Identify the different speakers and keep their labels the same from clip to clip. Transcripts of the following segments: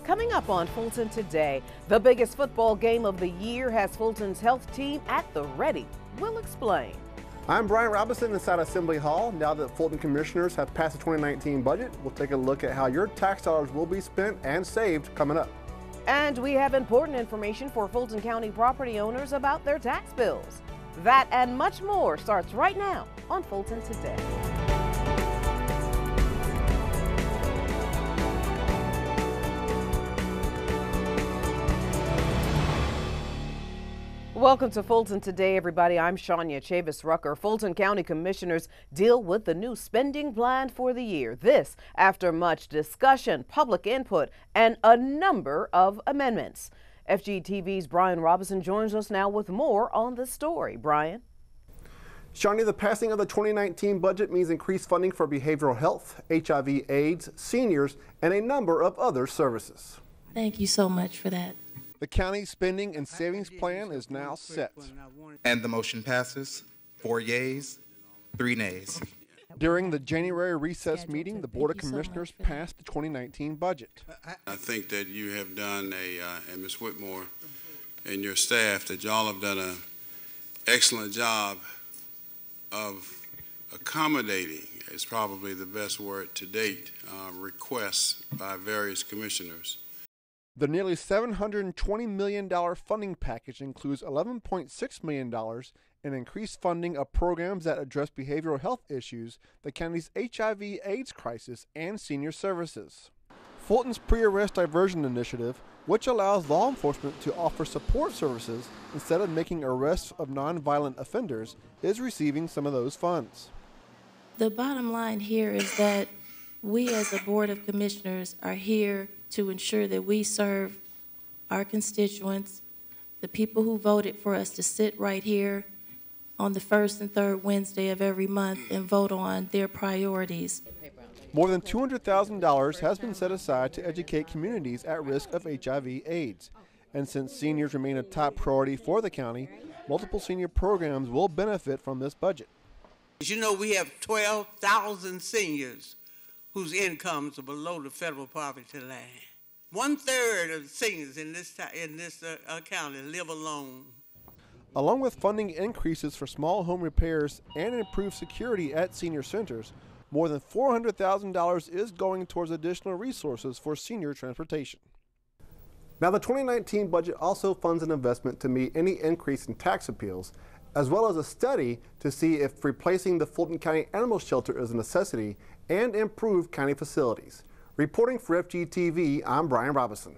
Speaker 1: Coming up on Fulton Today, the biggest football game of the year has Fulton's health team at the ready. We'll explain.
Speaker 2: I'm Brian Robinson inside Assembly Hall. Now that Fulton commissioners have passed the 2019 budget, we'll take a look at how your tax dollars will be spent and saved coming up.
Speaker 1: And we have important information for Fulton County property owners about their tax bills. That and much more starts right now on Fulton Today. Welcome to Fulton Today, everybody. I'm Shania Chavis-Rucker. Fulton County Commissioners deal with the new spending plan for the year. This after much discussion, public input, and a number of amendments. FGTV's Brian Robinson joins us now with more on this story. Brian?
Speaker 2: Shania, the passing of the 2019 budget means increased funding for behavioral health, HIV/AIDS, seniors, and a number of other services.
Speaker 3: Thank you so much for that.
Speaker 2: The county's spending and savings plan is now set.
Speaker 4: And the motion passes. 4 yeas, 3 nays.
Speaker 2: During the January recess meeting, the Board of Commissioners passed the 2019 budget.
Speaker 5: I think that you have done and Ms. Whitmore and your staff, that y'all have done an excellent job of accommodating, is probably the best word to date, requests by various commissioners.
Speaker 2: The nearly $720 million funding package includes $11.6 million in increased funding of programs that address behavioral health issues, the county's HIV/AIDS crisis, and senior services. Fulton's Pre-Arrest Diversion Initiative, which allows law enforcement to offer support services instead of making arrests of nonviolent offenders, is receiving some of those funds.
Speaker 3: The bottom line here is that we as a Board of Commissioners are here to ensure that we serve our constituents, the people who voted for us to sit right here on the first and third Wednesday of every month and vote on their priorities.
Speaker 2: More than $200,000 has been set aside to educate communities at risk of HIV/AIDS. And since seniors remain a top priority for the county, multiple senior programs will benefit from this budget.
Speaker 6: As you know, we have 12,000 seniors whose incomes are below the federal poverty line. 1/3 of the seniors in this county live alone.
Speaker 2: Along with funding increases for small home repairs and improved security at senior centers, more than $400,000 is going towards additional resources for senior transportation. Now, the 2019 budget also funds an investment to meet any increase in tax appeals, as well as a study to see if replacing the Fulton County Animal Shelter is a necessity and improve county facilities. Reporting for FGTV, I'm Brian Robinson.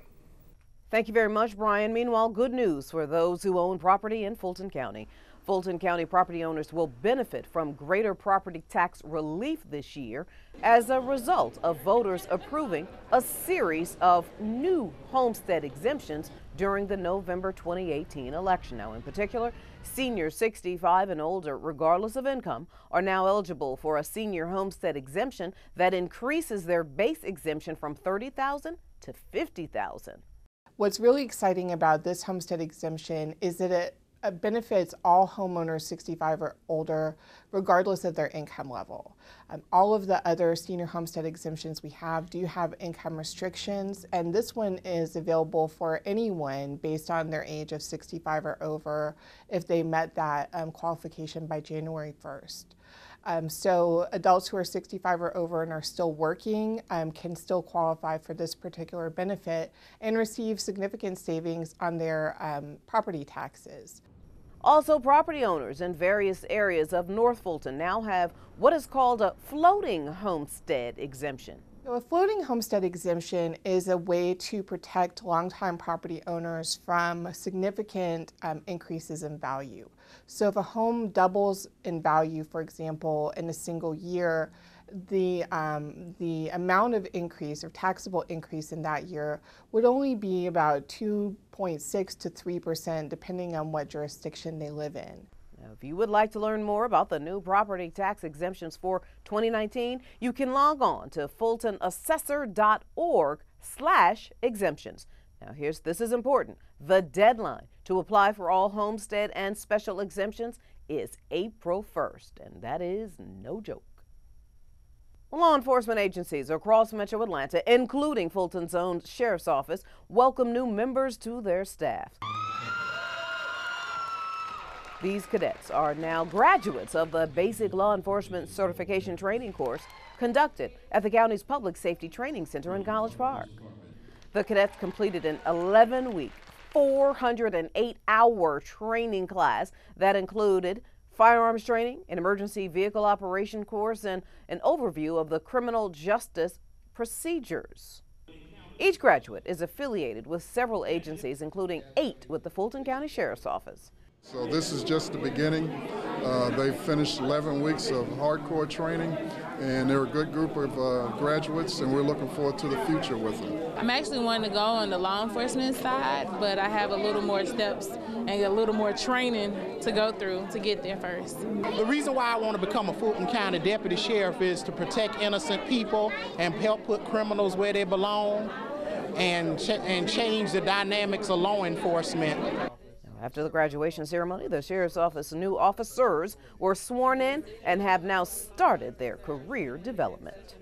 Speaker 1: Thank you very much, Brian. Meanwhile, good news for those who own property in Fulton County. Fulton County property owners will benefit from greater property tax relief this year as a result of voters approving a series of new homestead exemptions during the November 2018 election. Now, in particular, seniors 65 and older, regardless of income, are now eligible for a senior homestead exemption that increases their base exemption from $30,000 to $50,000.
Speaker 7: What's really exciting about this homestead exemption is that it benefits all homeowners 65 or older, regardless of their income level. All of the other senior homestead exemptions we have do have income restrictions, and this one is available for anyone based on their age of 65 or over if they met that qualification by January 1st. So adults who are 65 or over and are still working can still qualify for this particular benefit and receive significant savings on their property taxes.
Speaker 1: Also, property owners in various areas of North Fulton now have what is called a floating homestead exemption.
Speaker 7: A floating homestead exemption is a way to protect longtime property owners from significant increases in value. So if a home doubles in value, for example, in a single year, the amount of increase or taxable increase in that year would only be about 2.6 to 3%, depending on what jurisdiction they live in.
Speaker 1: Now, if you would like to learn more about the new property tax exemptions for 2019, you can log on to fultonassessor.org/exemptions. Now, this is important. The deadline to apply for all homestead and special exemptions is April 1st, and that is no joke. Law enforcement agencies across Metro Atlanta, including Fulton's own Sheriff's Office, welcome new members to their staff. These cadets are now graduates of the Basic Law Enforcement Certification Training course conducted at the county's Public Safety Training Center in College Park. The cadets completed an 11-week, 408-hour training class that included firearms training, an emergency vehicle operation course, and an overview of the criminal justice procedures. Each graduate is affiliated with several agencies, including 8 with the Fulton County Sheriff's Office.
Speaker 8: So this is just the beginning. They finished 11 weeks of hardcore training, and they're a good group of graduates, and we're looking forward to the future with them.
Speaker 9: I'm actually wanting to go on the law enforcement side, but I have a little more steps and a little more training to go through to get there first.
Speaker 10: The reason why I want to become a Fulton County Deputy Sheriff is to protect innocent people and help put criminals where they belong and change the dynamics of law enforcement.
Speaker 1: After the graduation ceremony, the Sheriff's Office new officers were sworn in and have now started their career development.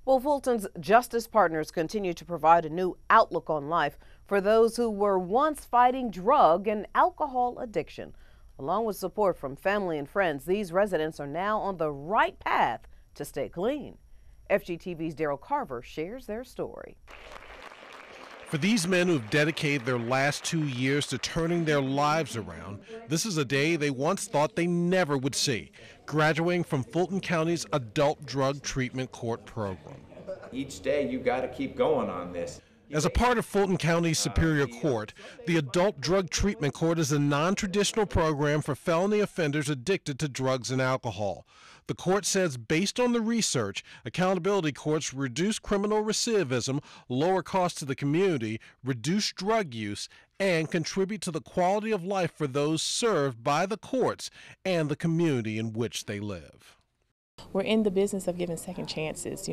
Speaker 1: Well, Fulton's Justice Partners continue to provide a new outlook on life for those who were once fighting drug and alcohol addiction. Along with support from family and friends, these residents are now on the right path to stay clean. FGTV's Daryl Carver shares their story.
Speaker 11: For these men who've dedicated their last 2 years to turning their lives around, this is a day they once thought they never would see, graduating from Fulton County's Adult Drug Treatment Court program.
Speaker 12: Each day you got to keep going on this.
Speaker 11: As a part of Fulton County's Superior Court, the Adult Drug Treatment Court is a non-traditional program for felony offenders addicted to drugs and alcohol. The court says based on the research, accountability courts reduce criminal recidivism, lower costs to the community, reduce drug use, and contribute to the quality of life for those served by the courts and the community in which they live.
Speaker 9: We're in the business of giving second chances.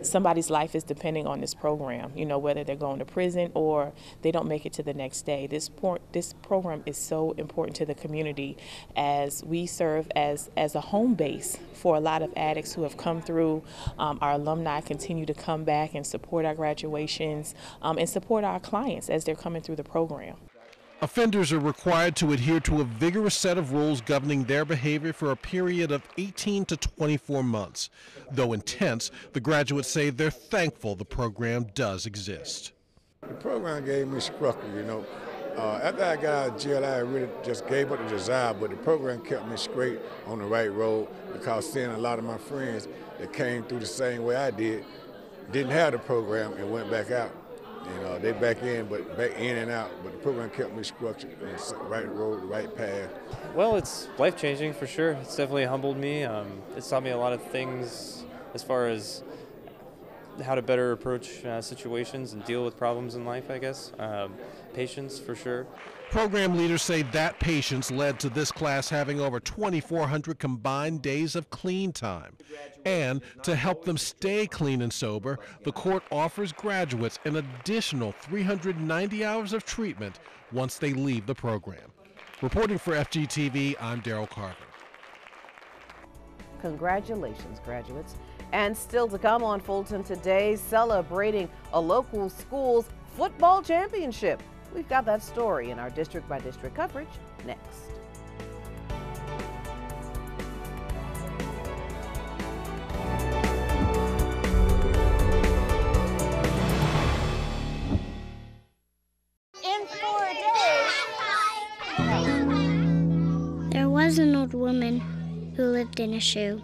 Speaker 9: Somebody's life is depending on this program, whether they're going to prison or they don't make it to the next day. This program is so important to the community as we serve as a home base for a lot of addicts who have come through. Our alumni continue to come back and support our graduations and support our clients as they're coming through the program.
Speaker 11: Offenders are required to adhere to a vigorous set of rules governing their behavior for a period of 18 to 24 months. Though intense, the graduates say they're thankful the program does exist.
Speaker 13: The program gave me structure, After I got out of jail, I really just gave up the desire, but the program kept me straight on the right road because seeing a lot of my friends that came through the same way I did, didn't have the program and went back out. They back in and out, but the program kept me structured and the right road, the right path.
Speaker 14: Well, it's life-changing for sure. It's definitely humbled me. It's taught me a lot of things as far as how to better approach situations and deal with problems in life, I guess. Patience for sure.
Speaker 11: Program leaders say that patience led to this class having over 2,400 combined days of clean time. And to help them stay clean and sober, the court offers graduates an additional 390 hours of treatment once they leave the program. Reporting for FGTV, I'm Daryl Carver.
Speaker 1: Congratulations, graduates. And still to come on Fulton Today, celebrating a local school's football championship. We've got that story in our district-by-district coverage next.
Speaker 15: In 4 days. There was an old woman who lived in a shoe.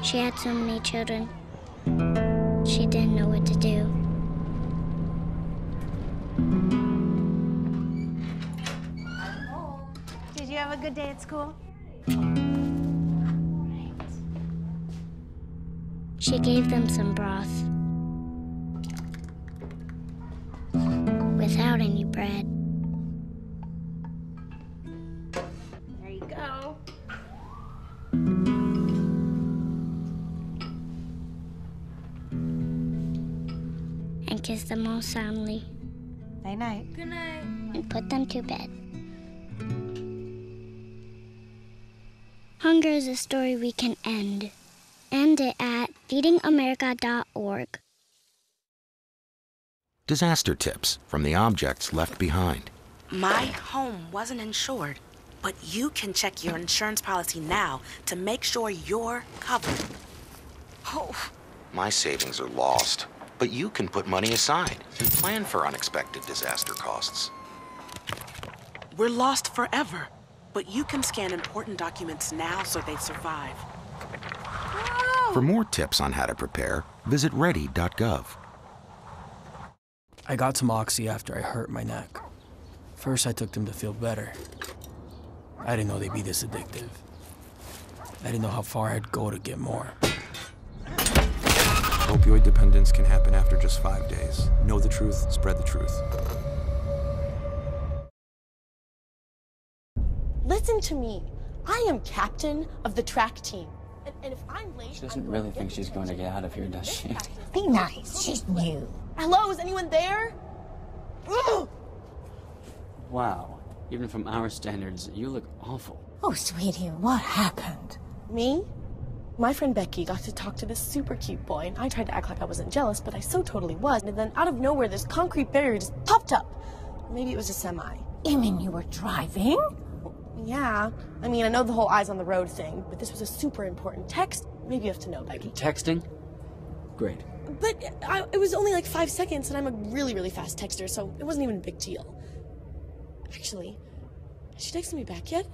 Speaker 15: She had so many children. She didn't know what to do.
Speaker 16: Did you have a good day at school?
Speaker 15: She gave them some broth without any bread.
Speaker 16: There you go.
Speaker 15: And kissed them all soundly.
Speaker 16: Night-night.
Speaker 15: Good night. And put them to bed. Hunger is a story we can end. End it at feedingamerica.org.
Speaker 17: Disaster tips from the objects left behind.
Speaker 18: My home wasn't insured, but you can check your insurance policy now to make sure you're covered. Oh.
Speaker 17: My savings are lost, but you can put money aside and plan for unexpected disaster costs.
Speaker 18: We're lost forever, but you can scan important documents now so they survive.
Speaker 17: For more tips on how to prepare, visit ready.gov.
Speaker 19: I got some Oxy after I hurt my neck. First, I took them to feel better. I didn't know they'd be this addictive. I didn't know how far I'd go to get more.
Speaker 20: Opioid dependence can happen after just 5 days. Know the truth, spread the truth.
Speaker 21: Listen to me. I am captain of the track team. And if I'm late,
Speaker 22: She doesn't really think she's going to get out of here, does she?
Speaker 21: Be nice. She's new. Hello, is anyone there? Ugh!
Speaker 22: Wow. Even from our standards, you look awful.
Speaker 21: Oh, sweetie, what happened? Me? My friend Becky got to talk to this super cute boy, and I tried to act like I wasn't jealous, but I so totally was. And then out of nowhere, this concrete barrier just popped up. Maybe it was a semi. You mean you were driving? Yeah. I mean, I know the whole eyes on the road thing, but this was a super important text. Maybe you have to know, Becky.
Speaker 22: Texting? Great.
Speaker 21: But it was only like 5 seconds, and I'm a really, really fast texter, so it wasn't even a big deal. Actually, has she texted me back yet?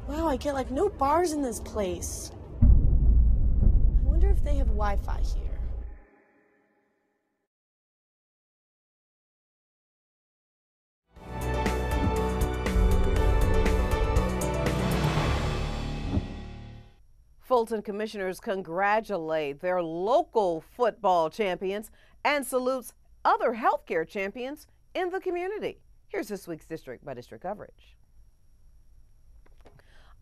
Speaker 21: Wow, I get like no bars in this place. I wonder if they have Wi-Fi here.
Speaker 1: Fulton commissioners congratulate their local football champions and salutes other healthcare champions in the community. Here's this week's District by District coverage.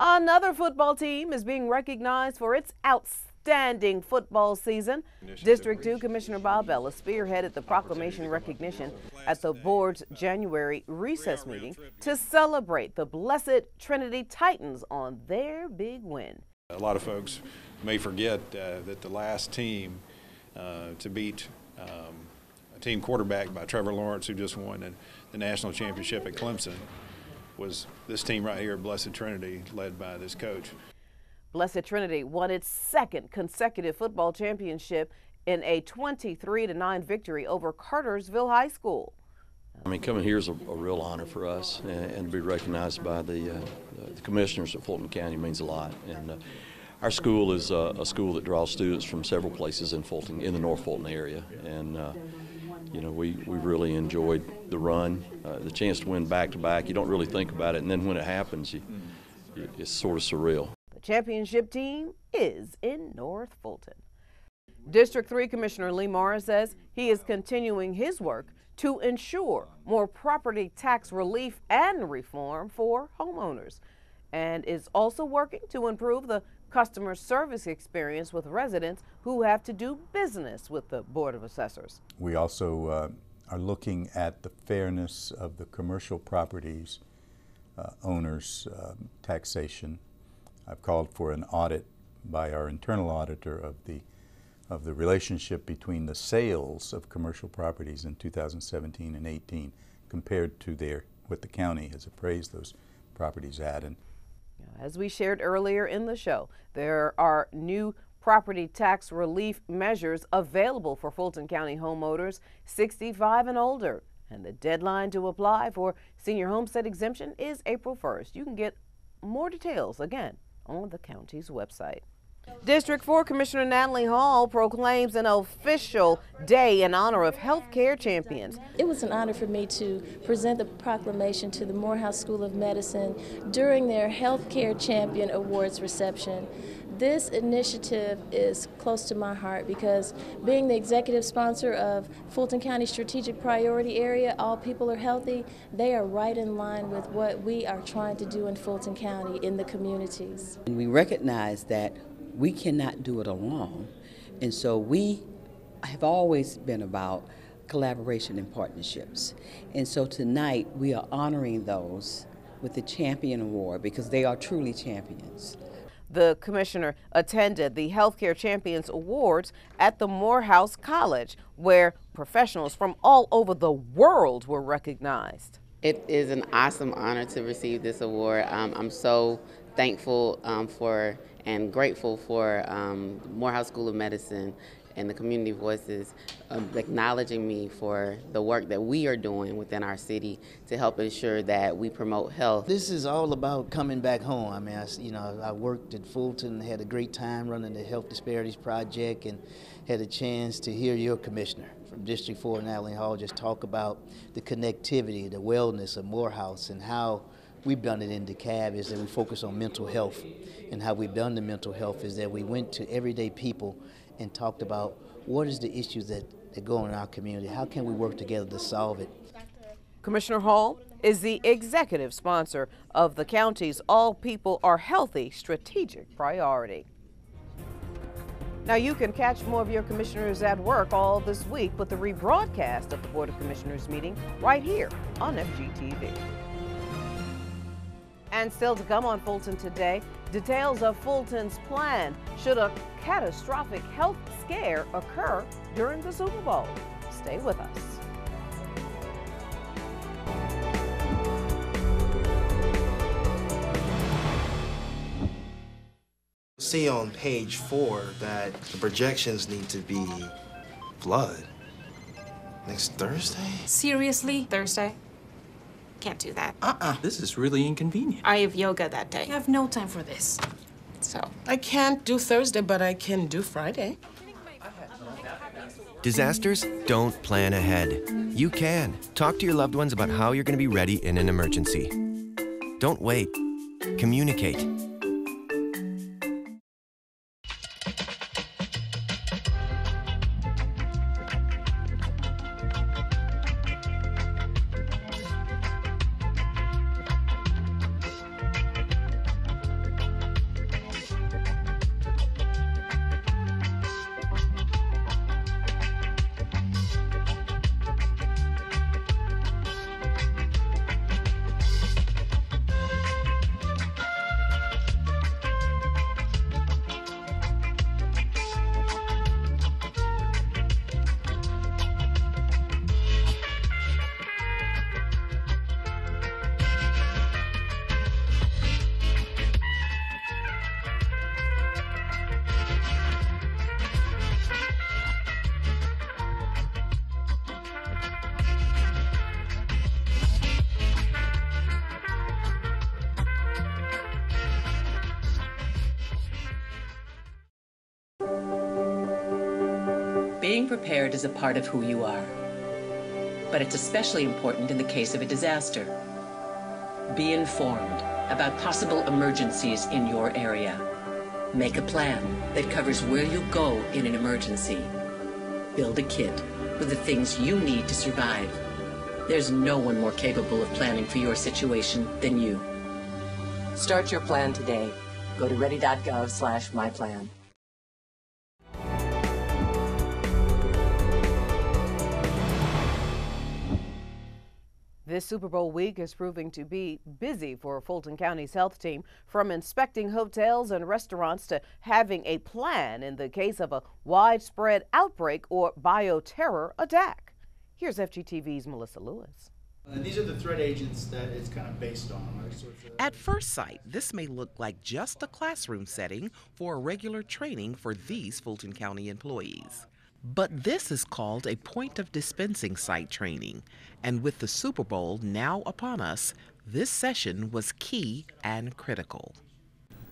Speaker 1: Another football team is being recognized for its outstanding football season. District 2 Commissioner Bob Ellis spearheaded the proclamation recognition at the board's January recess meeting to celebrate the Blessed Trinity Titans on their big win.
Speaker 23: A lot of folks may forget that the last team to beat a team quarterbacked by Trevor Lawrence, who just won the national championship at Clemson, was this team right here, Blessed Trinity, led by this coach.
Speaker 1: Blessed Trinity won its second consecutive football championship in a 23-9 victory over Cartersville High School.
Speaker 24: I mean, coming here is a real honor for us, and to be recognized by the commissioners of Fulton County means a lot. And our school is a school that draws students from several places in Fulton, in the North Fulton area. And you know, we really enjoyed the run, the chance to win back-to-back. You don't really think about it, and then when it happens, it's sort of surreal.
Speaker 1: The championship team is in North Fulton. District 3 Commissioner Lee Morris says he is continuing his work to ensure more property tax relief and reform for homeowners, and is also working to improve the customer service experience with residents who have to do business with the Board of Assessors.
Speaker 25: We also are looking at the fairness of the commercial properties owners' taxation. I've called for an audit by our internal auditor of the relationship between the sales of commercial properties in 2017 and 18 compared to what the county has appraised those properties at. And
Speaker 1: as we shared earlier in the show, there are new property tax relief measures available for Fulton County homeowners 65 and older, and the deadline to apply for senior homestead exemption is April 1st. You can get more details again on the county's website. District 4 Commissioner Natalie Hall proclaims an official day in honor of healthcare champions.
Speaker 3: It was an honor for me to present the proclamation to the Morehouse School of Medicine during their Healthcare Champion Awards reception. This initiative is close to my heart because being the executive sponsor of Fulton County Strategic Priority Area, All People Are Healthy, they are right in line with what we are trying to do in Fulton County in the communities.
Speaker 26: And we recognize that we cannot do it alone, and so we have always been about collaboration and partnerships. And so tonight we are honoring those with the Champion Award because they are truly champions.
Speaker 1: The commissioner attended the Healthcare Champions Awards at the Morehouse College, where professionals from all over the world were recognized.
Speaker 2: It is an awesome honor to receive this award. I'm so thankful for and grateful for Morehouse School of Medicine and the Community Voices acknowledging me for the work that we are doing within our city to help ensure that we promote health.
Speaker 4: This is all about coming back home. I mean, I worked at Fulton, had a great time running the Health Disparities Project, and had a chance to hear your commissioner from District 4 in Allen Hall just talk about the connectivity, the wellness of Morehouse, and how we've done it in DeKalb is that we focus on mental health. And how we've done the mental health is that we went to everyday people and talked about what is the issues that go on in our community. How can we work together to solve it?
Speaker 1: Commissioner Hall is the executive sponsor of the county's All People Are Healthy strategic priority. Now you can catch more of your commissioners at work all this week with the rebroadcast of the Board of Commissioners meeting right here on FGTV. And still to come on Fulton Today, details of Fulton's Plan should a catastrophic health scare occur during the Super Bowl. Stay with us.
Speaker 5: See on page 4 that the projections need to be flood next Thursday.
Speaker 6: Seriously? Thursday? Can't do that.
Speaker 5: This is really inconvenient.
Speaker 6: I have yoga that day. I have no time for this. So.
Speaker 7: I can't do Thursday, but I can do Friday.
Speaker 8: Disasters don't plan ahead. You can. Talk to your loved ones about how you're going to be ready in an emergency. Don't wait. Communicate.
Speaker 27: Being prepared is a part of who you are, but it's especially important in the case of a disaster. Be informed about possible emergencies in your area. Make a plan that covers where you'll go in an emergency. Build a kit with the things you need to survive. There's no one more capable of planning for your situation than you. Start your plan today. Go to ready.gov/myplan.
Speaker 1: This Super Bowl week is proving to be busy for Fulton County's health team, from inspecting hotels and restaurants to having a plan in the case of a widespread outbreak or bioterror attack. Here's FGTV's Melissa Lewis.
Speaker 28: These are the threat agents that it's kind of based on. Right? So
Speaker 29: At first sight, this may look like just a classroom setting for a regular training for these Fulton County employees. But this is called a point of dispensing site training, and with the Super Bowl now upon us, this session was key and critical.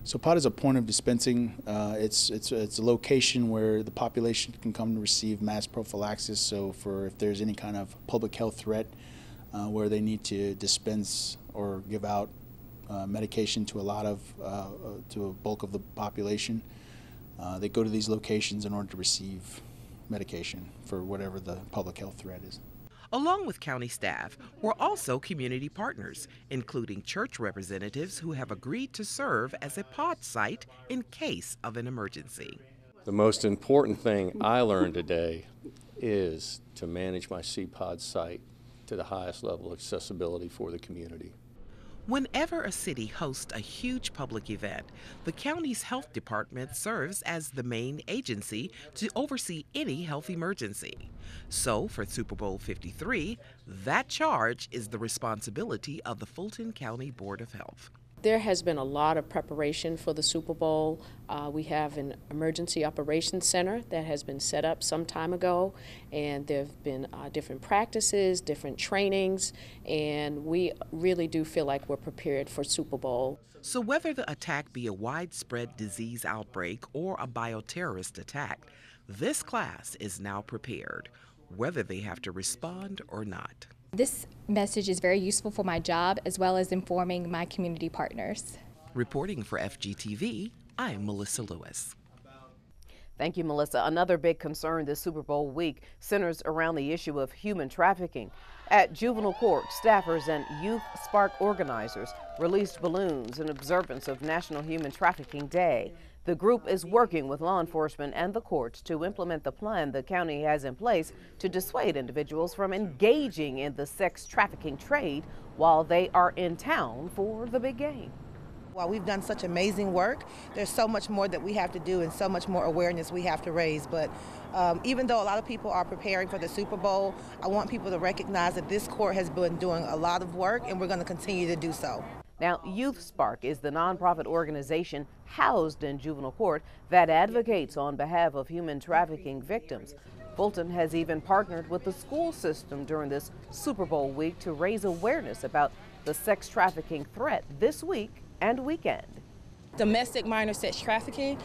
Speaker 28: So POD is a point of dispensing. It's a location where the population can come to receive mass prophylaxis. So if there's any kind of public health threat where they need to dispense or give out medication to a bulk of the population, they go to these locations in order to receive medication for whatever the public health threat is.
Speaker 29: Along with county staff were also community partners, including church representatives who have agreed to serve as a pod site in case of an emergency.
Speaker 24: The most important thing I learned today is to manage my CPOD site to the highest level of accessibility for the community.
Speaker 29: Whenever a city hosts a huge public event, the county's health department serves as the main agency to oversee any health emergency. So for Super Bowl 53, that charge is the responsibility of the Fulton County Board of Health.
Speaker 9: There has been a lot of preparation for the Super Bowl. We have an emergency operations center that has been set up some time ago, and there have been different practices, different trainings, and we really do feel like we're prepared for Super Bowl.
Speaker 29: So whether the attack be a widespread disease outbreak or a bioterrorist attack, this class is now prepared, whether they have to respond or not.
Speaker 10: This message is very useful for my job as well as informing my community partners.
Speaker 29: Reporting for FGTV, I'm Melissa Lewis.
Speaker 1: Thank you, Melissa. Another big concern this Super Bowl week centers around the issue of human trafficking. At juvenile court, staffers and Youth Spark organizers released balloons in observance of National Human Trafficking Day. The group is working with law enforcement and the courts to implement the plan the county has in place to dissuade individuals from engaging in the sex trafficking trade while they are in town for the big game.
Speaker 11: While we've done such amazing work, there's so much more that we have to do and so much more awareness we have to raise. But even though a lot of people are preparing for the Super Bowl, I want people to recognize that this court has been doing a lot of work and we're going to continue to do so.
Speaker 1: Now, Youth Spark is the nonprofit organization housed in juvenile court that advocates on behalf of human trafficking victims. Fulton has even partnered with the school system during this Super Bowl week to raise awareness about the sex trafficking threat this week and weekend.
Speaker 12: Domestic minor sex trafficking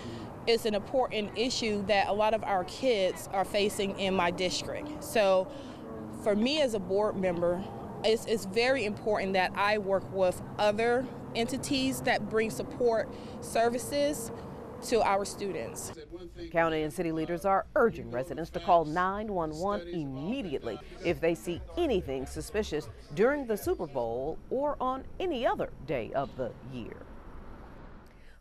Speaker 12: is an important issue that a lot of our kids are facing in my district. So for me as a board member, it's very important that I work with other entities that bring support services to our students.
Speaker 1: County and city leaders are urging residents to call 911 immediately if they see anything suspicious during the Super Bowl or on any other day of the year.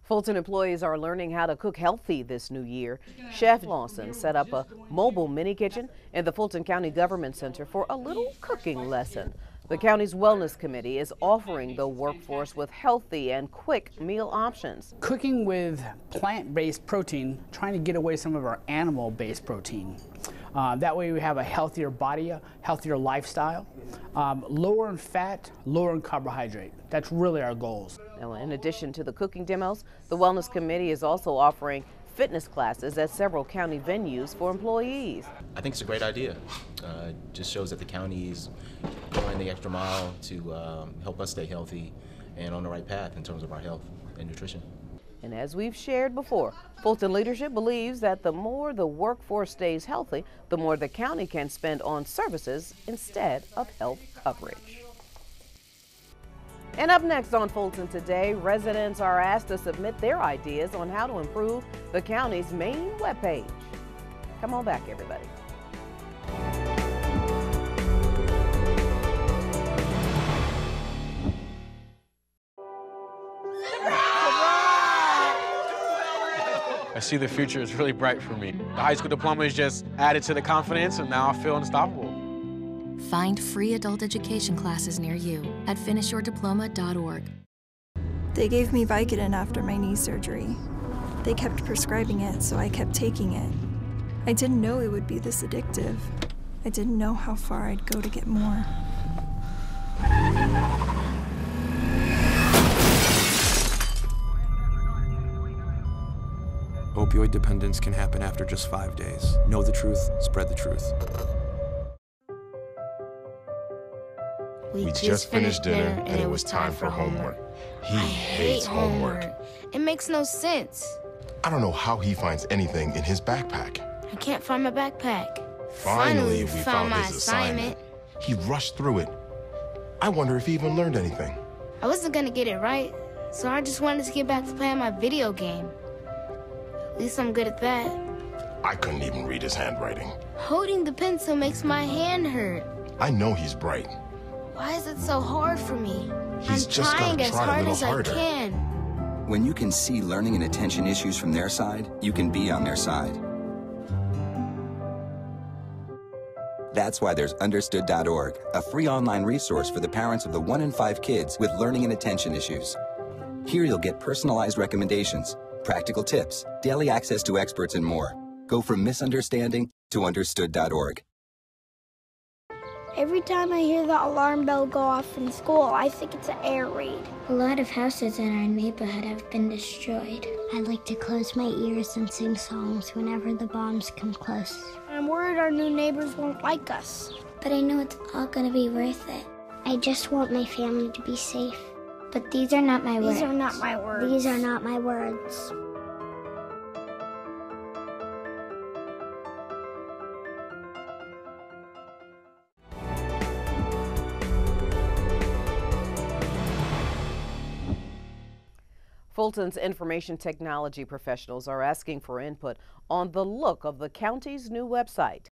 Speaker 1: Fulton employees are learning how to cook healthy this new year. Chef Lawson set up a mobile mini kitchen in the Fulton County Government Center for a little cooking lesson. The county's Wellness Committee is offering the workforce with healthy and quick meal options.
Speaker 13: Cooking with plant-based protein, trying to get away some of our animal-based protein. That way we have a healthier body, a healthier lifestyle, lower in fat, lower in carbohydrate. That's really our goals.
Speaker 1: Now, in addition to the cooking demos, the Wellness Committee is also offering fitness classes at several county venues for employees.
Speaker 14: I think it's a great idea. It just shows that the county is going the extra mile to help us stay healthy and on the right path in terms of our health and nutrition.
Speaker 1: And as we've shared before, Fulton leadership believes that the more the workforce stays healthy, the more the county can spend on services instead of health coverage. And up next on Fulton Today, residents are asked to submit their ideas on how to improve the county's main webpage. Come on back, everybody.
Speaker 15: I see the future is really bright for me. The high school diploma is just added to the confidence, and now I feel unstoppable.
Speaker 16: Find free adult education classes near you at finishyourdiploma.org.
Speaker 18: They gave me Vicodin after my knee surgery. They kept prescribing it, so I kept taking it. I didn't know it would be this addictive. I didn't know how far I'd go to get more.
Speaker 20: Opioid dependence can happen after just 5 days. Know the truth, spread the truth.
Speaker 30: We just finished dinner and it was time for homework. He hates homework.
Speaker 31: It makes no sense.
Speaker 30: I don't know how he finds anything in his backpack.
Speaker 31: I can't find my backpack.
Speaker 30: Finally, we found his assignment. He rushed through it. I wonder if he even learned anything.
Speaker 31: I wasn't gonna get it right, so I just wanted to get back to playing my video game. At least I'm good at that.
Speaker 30: I couldn't even read his handwriting.
Speaker 31: Holding the pencil makes my hand hurt.
Speaker 30: I know he's bright.
Speaker 31: Why is it so hard for me?
Speaker 30: He's
Speaker 31: I'm
Speaker 30: just
Speaker 31: trying
Speaker 30: gotta
Speaker 31: as
Speaker 30: try
Speaker 31: hard
Speaker 30: a little
Speaker 31: as
Speaker 30: harder.
Speaker 31: I can.
Speaker 32: When you can see learning and attention issues from their side, you can be on their side. That's why there's Understood.org, a free online resource for the parents of the 1 in 5 kids with learning and attention issues. Here you'll get personalized recommendations, practical tips, daily access to experts, and more. Go from misunderstanding to Understood.org.
Speaker 31: Every time I hear the alarm bell go off in school, I think it's an air raid. A lot of houses in our neighborhood have been destroyed. I like to close my ears and sing songs whenever the bombs come close. I'm worried our new neighbors won't like us. But I know it's all gonna be worth it. I just want my family to be safe. But these are not my words. These are not my words. These are not my words.
Speaker 1: Fulton's information technology professionals are asking for input on the look of the county's new website.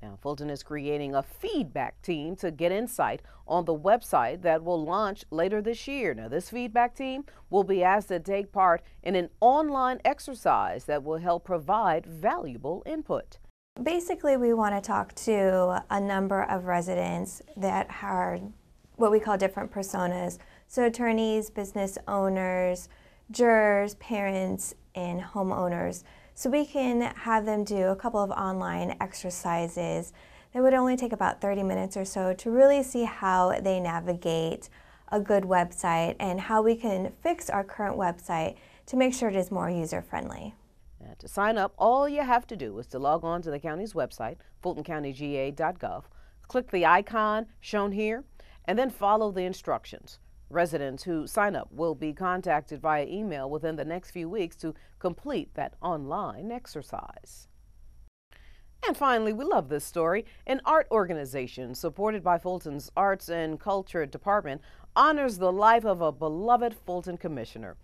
Speaker 1: Now, Fulton is creating a feedback team to get insight on the website that will launch later this year. Now, this feedback team will be asked to take part in an online exercise that will help provide valuable input.
Speaker 2: Basically, we want to talk to a number of residents that are what we call different personas. So attorneys, business owners, jurors, parents, and homeowners. So we can have them do a couple of online exercises that would only take about 30 minutes or so to really see how they navigate a good website and how we can fix our current website to make sure it is more user-friendly.
Speaker 1: To sign up, all you have to do is to log on to the county's website, fultoncountyga.gov, click the icon shown here, and then follow the instructions. Residents who sign up will be contacted via email within the next few weeks to complete that online exercise. And finally, we love this story. An art organization supported by Fulton's Arts and Culture Department honors the life of a beloved Fulton commissioner.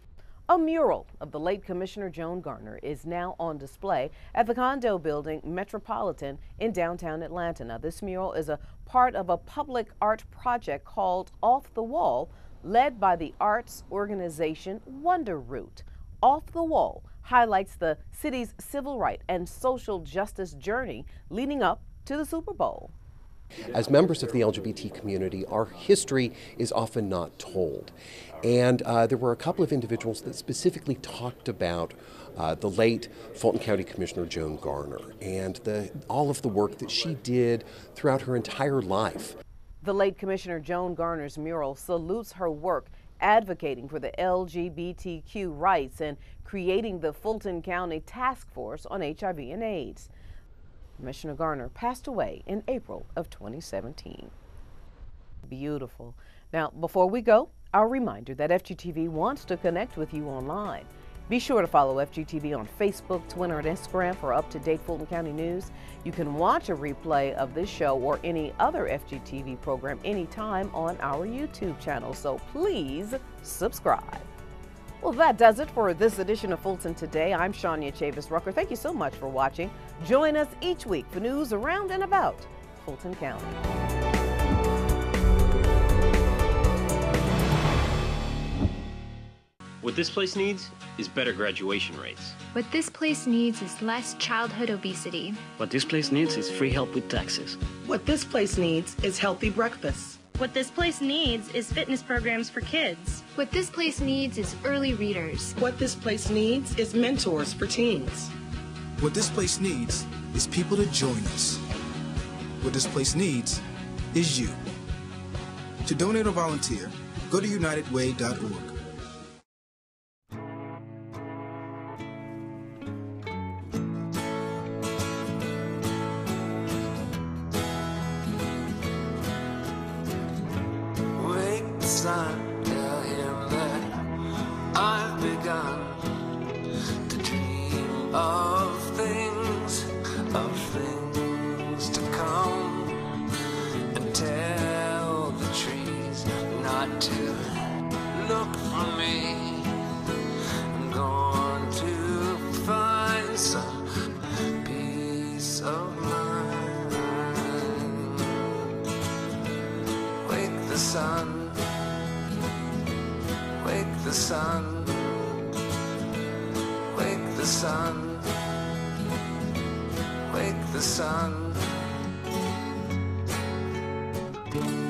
Speaker 1: A mural of the late Commissioner Joan Garner is now on display at the condo building Metropolitan in downtown Atlanta. Now, this mural is a part of a public art project called Off the Wall, led by the arts organization Wonder Root. Off the Wall highlights the city's civil rights and social justice journey leading up to the Super Bowl.
Speaker 3: As members of the LGBT community, our history is often not told. And there were a couple of individuals that specifically talked about the late Fulton County Commissioner Joan Garner and all of the work that she did throughout her entire life.
Speaker 1: The late Commissioner Joan Garner's mural salutes her work advocating for the LGBTQ rights and creating the Fulton County Task Force on HIV and AIDS. Commissioner Garner passed away in April of 2017. Beautiful. Now, before we go, our reminder that FGTV wants to connect with you online. Be sure to follow FGTV on Facebook, Twitter, and Instagram for up-to-date Fulton County news. You can watch a replay of this show or any other FGTV program anytime on our YouTube channel, so please subscribe. Well, that does it for this edition of Fulton Today. I'm Shania Chavis-Rucker. Thank you so much for watching. Join us each week for news around and about Fulton County.
Speaker 4: What this place needs is better graduation rates.
Speaker 5: What this place needs is less childhood obesity.
Speaker 6: What this place needs is free help with taxes.
Speaker 17: What this place needs is healthy breakfast.
Speaker 19: What this place needs is fitness programs for kids.
Speaker 5: What this place needs is early readers.
Speaker 17: What this place needs is mentors for teens.
Speaker 21: What this place needs is people to join us. What this place needs is you. To donate or volunteer, go to unitedway.org.
Speaker 22: Tell him that I've begun to dream of things to come, and tell the trees not to look for me. I'm going to find some peace of mind. Wake the sun. Wake the sun, wake the sun, wake the sun. you.